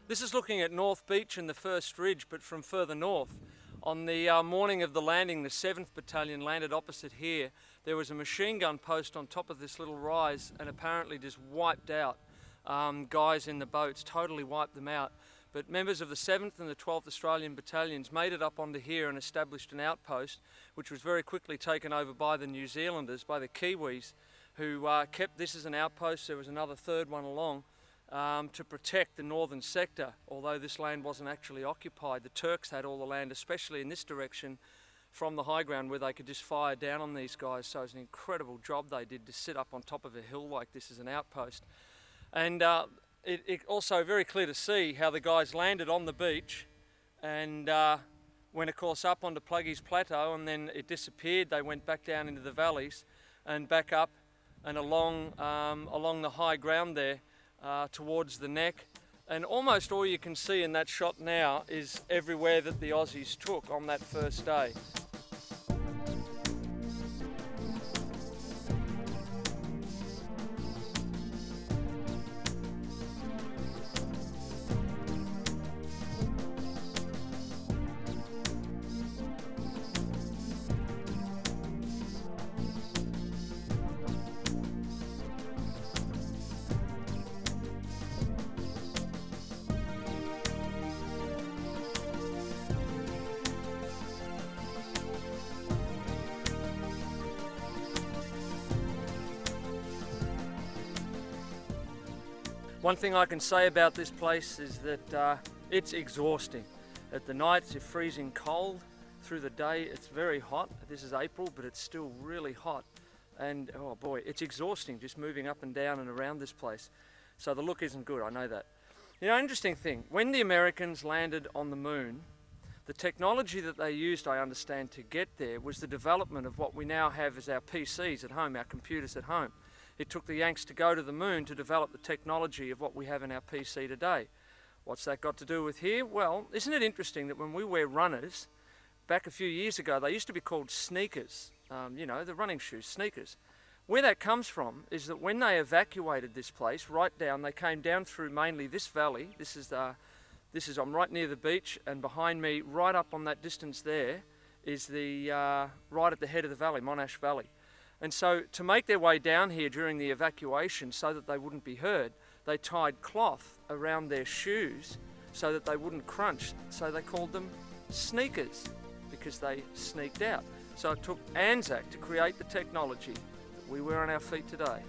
This is looking at North Beach and the First Ridge, but from further north. On the morning of the landing, the 7th Battalion landed opposite here. There was a machine gun post on top of this little rise and apparently just wiped out guys in the boats, totally wiped them out. But members of the 7th and the 12th Australian Battalions made it up onto here and established an outpost, which was very quickly taken over by the New Zealanders, by the Kiwis, who kept this as an outpost. There was another third one along to protect the northern sector, although this land wasn't actually occupied. The Turks had all the land, especially in this direction from the high ground where they could just fire down on these guys. So it was an incredible job they did to sit up on top of a hill like this as an outpost. And it also very clear to see how the guys landed on the beach and went of course up onto Pluggy's Plateau, and then it disappeared. They went back down into the valleys and back up and along the high ground there towards the neck. And almost all you can see in that shot now is everywhere that the Aussies took on that first day. One thing I can say about this place is that it's exhausting. At the nights you're freezing cold, through the day it's very hot. This is April, but it's still really hot. And oh boy, it's exhausting just moving up and down and around this place. So the look isn't good, I know that. You know, interesting thing, when the Americans landed on the moon, the technology that they used, I understand, to get there was the development of what we now have as our PCs at home, our computers at home. It took the Yanks to go to the moon to develop the technology of what we have in our PC today. What's that got to do with here? Well, isn't it interesting that when we wear runners, back a few years ago, they used to be called sneakers, you know, the running shoes, sneakers. Where that comes from is that when they evacuated this place, right down, they came down through mainly this valley. I'm right near the beach, and behind me, right up on that distance there, is the right at the head of the valley, Monash Valley. And so to make their way down here during the evacuation so that they wouldn't be heard, they tied cloth around their shoes so that they wouldn't crunch. So they called them sneakers because they sneaked out. So it took Anzac to create the technology that we wear on our feet today.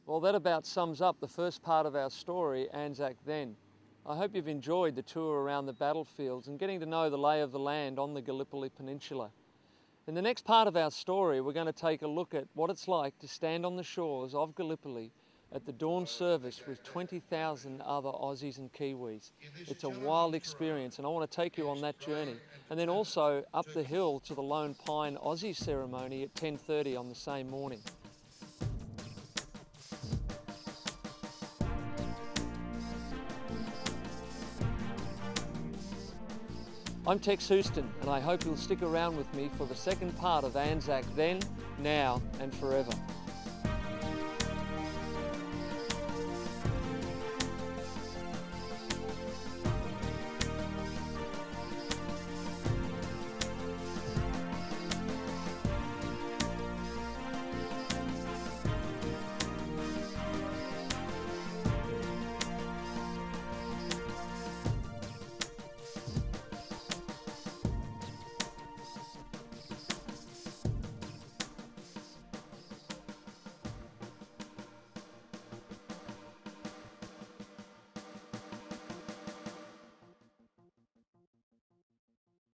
Well, that about sums up the first part of our story, Anzac Then. I hope you've enjoyed the tour around the battlefields and getting to know the lay of the land on the Gallipoli Peninsula. In the next part of our story, we're going to take a look at what it's like to stand on the shores of Gallipoli at the dawn service with 20,000 other Aussies and Kiwis. It's a wild experience, and I want to take you on that journey. And then also up the hill to the Lone Pine Aussie ceremony at 10:30 on the same morning. I'm Tex Houston, and I hope you'll stick around with me for the second part of Anzac Then, Now and Forever.